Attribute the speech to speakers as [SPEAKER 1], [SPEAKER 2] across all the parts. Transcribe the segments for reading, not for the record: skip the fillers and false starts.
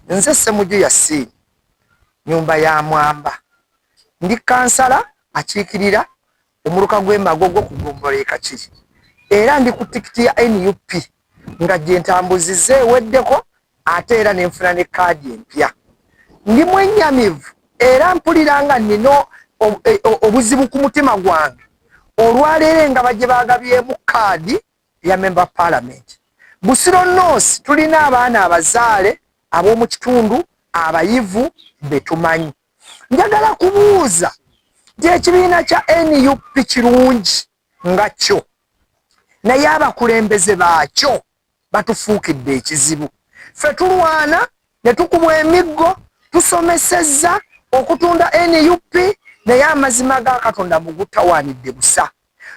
[SPEAKER 1] Nze Ssemujju Yasin, nyumba ya Mwamba. Ndi kansala akiikirira omuluka gw'Embagogo ku Ggombolola Kaciri. Era ndi ku tikiti ya NUP nga gye ntambuzizza eweddeko ate era ne nfuna ne kaadi empya. Ndi mwennyamivu era mpulira nga nnina obuzibu ku mutima gwange olwaleero nga bajje baagabyemu kaadi ya member parliament. Busiro North tulina abaana abazaale ab'omu kitundu abayivu betumanyi. Njagala kubuuza nti ekibiina kya NUP kirungi nga kyo naye abakulembeze baakyo batufuukidde ekizibu. Ffe tulwana ne tukubwa emiggo tusomesezza okutunda NUP naye amazima ga Katonda mu gutawaanidde busa.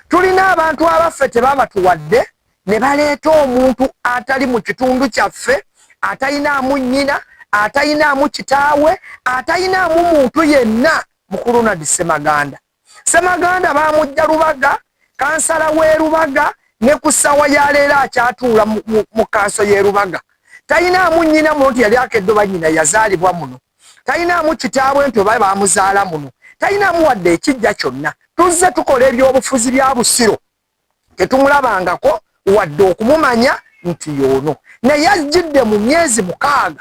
[SPEAKER 1] Tulina abantu abaffe tebabatuwadde ne baleeta omuntu atali mu kitundu kyaffe, atayinaamu nnyina, atayinaamu kitaawe, atayinaamu muntu yenna mukulu Ronald Ssemaganda. Ssemaganda baamujja Lubaga, kansala w'e Lubaga ne ku ssaawa ya leero akyatuula mu kanso y'e Lubaga. Tayinaamu nnyina muno nti yali akeddoba nnyina yazaalibwa muno. Tayinaamu kitaawe nti oba baamuzaala muno. Tayinaamu wadde ekijja kyonna. Tuzze tukola ebyobufuzi bya Busiro. Tetumulabangako wadde okumumanya nti y'ono. Naye ajjidde mu myezi 6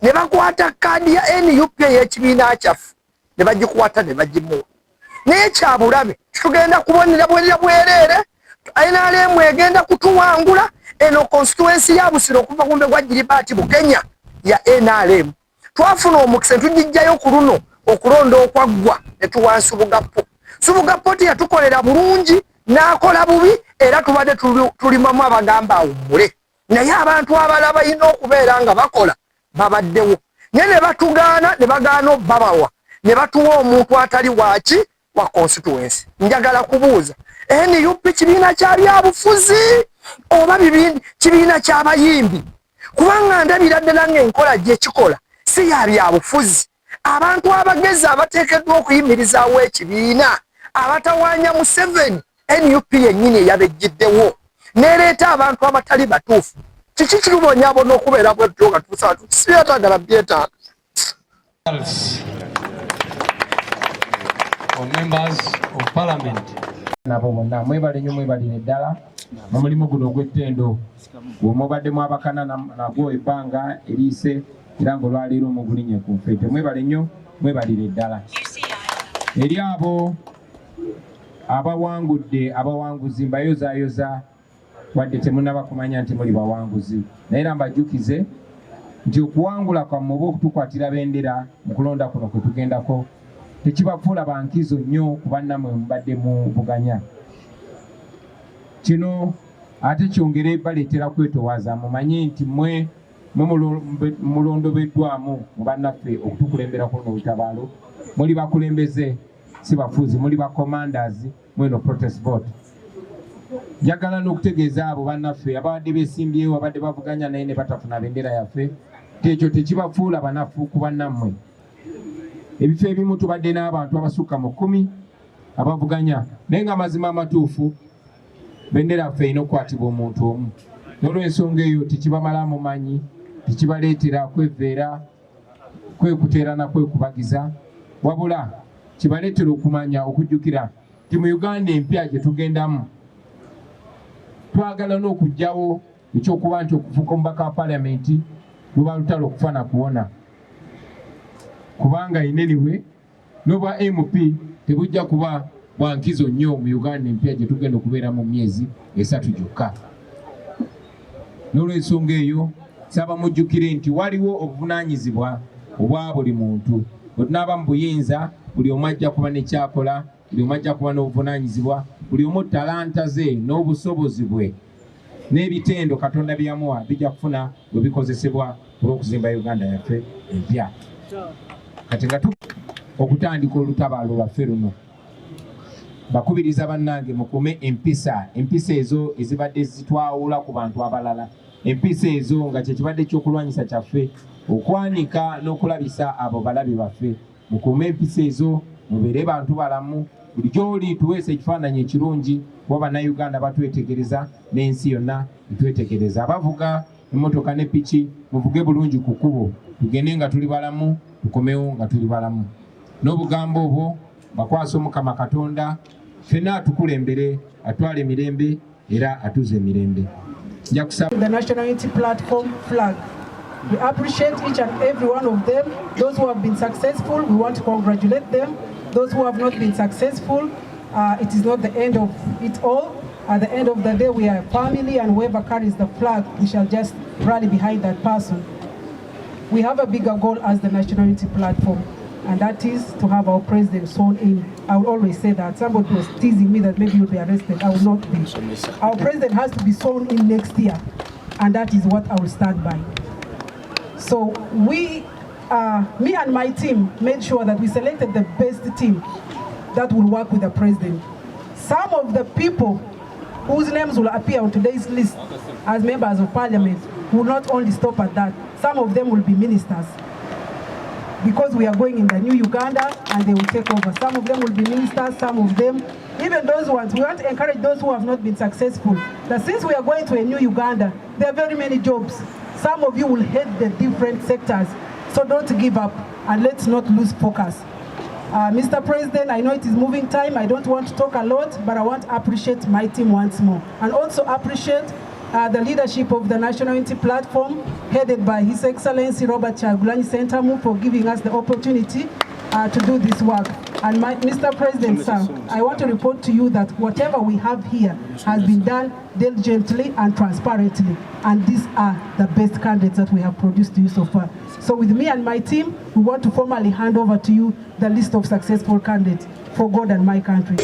[SPEAKER 1] ne bakwata kaadi ya NUP ey'ekibiina kyaffe ne bagikwata ne bagimuwa. Naye kyabulabe tugenda kubonera bwereere NRM egenda kutuwangula eno constituency ya Busiro okuva ku Mbegwa Gilbert Bukenya ya NRM. Twafuna omukisa tujijjayo ku luno okulonda okwaggwa ne tuwa Subugapo. Subugapo yatukolera bulungi n'akola bubi era tubadde tulimamu abagamba awummule. Naye abantu abalala balina okubeera nga bakola babaddewo. Naye ne batugaana ne bagaana babawa ne batuwa omuntu atali waki wa constituency. Njagala kubuuza NUP kibiina kya byabufuzi oba kibiina ky'abayimbi? Kubanga ndabira ddala ng'enkola gye kikola si ya byabufuzi. Abantu abagezi abateekeddwa okuyimirizaawo ekibiina abatawaanya Museveni, NUP yennyini eyabejjiddewo nereeta abantu abatali batuufu. Kiki kirubonyaabona okubeera bwetyo nga tusaa siyatagala byetaaga.
[SPEAKER 2] Members of Parliament nabo bonna mwebale nnyo mwebalire ddala mu mulimu guno ogw'ettendo bw'omubaddemu abakana nagwo ebbanga eriise era ng'olwaleero mugulinye ku nfeete. Mwebale nnyo mwebalire ddala. Eri abo abawangudde abawanguzi mbayozaayoza wadde temunnaba kumanya nti muli bawanguzi, naye era mbajjukize nti okuwangula kwammwe oba okutukwatira bendera mu kulonda kuno kwe tugendako tekibafuula bankizo nnyo ku bannammwe mubadde mu buganya. Kino ate kyongere baleetera kwetoowaza mumanye nti mmwe mulondobeddwamu mu bannaffe okutukulembera kuno olutabaalo. Muli bakulembeze si bafuzi, muli ba commanders mweno protest vote. Njagala n'okutegeeza abo bannaffe ababadde beesimbyewo abadde bavuganya naye ne batafuna bendera yaffe tekyo tekibafuula banafu ku bannammwe. Ebifo ebimu tubadde n'abantu abasukka mu 10 abavuganya naye nga amazima amatuufu bendera yaffe erina okukwatibwa omuntu omu. N'olw'ensonga eyo tekibamala mumanyi, tekibaleetera kweveera, kwekuteera na kwekubagiza, wabula kibaleetera okumanya okujjukira nti mu Uganda empya gye tugendamu twagala n'okugyawo ekyokuba nti okufuuka omubaka wa palamenti luba lutalo okufa na kuwona. Kubanga ineniwe n'obwa MP tebujja kuba bwankizo nnyo mu Uganda empya gye tugenda okubeera mu myezi 3 gyokka. N'olw'ensonga eyo saba mujjukire nti waliwo obuvunaanyizibwa obwa buli muntu. Bwe tunaaba mu buyinza buli omu ajja kuba ne kyakola, buli omu ajja kuba n'obuvunaanyizibwa, buli omu talanta ze n'obusobozi bwe n'ebitendo Katonda byamuwa bijja kufuna bwe bikozesebwa olw'okuzimba Uganda yaffe empya. Kati okutandika olutabaalo lwaffe luno. Bakubiriza bannange mukume empisa ezo ezibadde zitwawula ku bantu abalala. Empisa ezo nga kye kibadde ky'okulwanyisa kyaffe okwanika n'okulabisa abo balabi baffe. Mukume empisa ezo, mubeere bantu balamu, buli gy'oli tuweesa ekifaananyi ekirungi kuba bannayuganda batwetegereza n'ensi yonna etwetegereza. Abavuga emmotoka ne piki muvuge bulungi ku kkubo, tugende nga tuli balamu, tukomewo nga tuli balamu. N'obugambo obwo bakwasa Omukama Katonda ffenna atukulembere, atwala emirembe era atuze emirembe.
[SPEAKER 3] The National Unity Platform flag. We appreciate each and every one of them. Those who have been successful, we want to congratulate them. Those who have not been successful, it is not the end of it all. At the end of the day, we are a family, and whoever carries the flag, we shall just rally behind that person. We have a bigger goal as the National Unity Platform, and that is to have our president sworn in. I will always say that. Somebody was teasing me that maybe you'll be arrested. I will not be. Our president has to be sworn in next year, and that is what I will stand by. So me and my team made sure that we selected the best team that will work with the president. Some of the people whose names will appear on today's list as members of parliament will not only stop at that, some of them will be ministers. Because we are going in the new Uganda and they will take over. Some of them will be ministers, some of them, even those ones, we want to encourage those who have not been successful, that since we are going to a new Uganda, there are very many jobs. Some of you will head the different sectors, so don't give up and let's not lose focus. Mr. President, I know it is moving time. I don't want to talk a lot, but I want to appreciate my team once more. And also appreciate the leadership of the National Unity Platform, headed by His Excellency Robert Kyagulanyi Ssentamu, for giving us the opportunity to do this work. And Mr. President, sir, I want to report to you that whatever we have here has been done diligently and transparently. And these are the best candidates that we have produced to you so far. So with me and my team, we want to formally hand over to you the list of successful candidates for God and my country.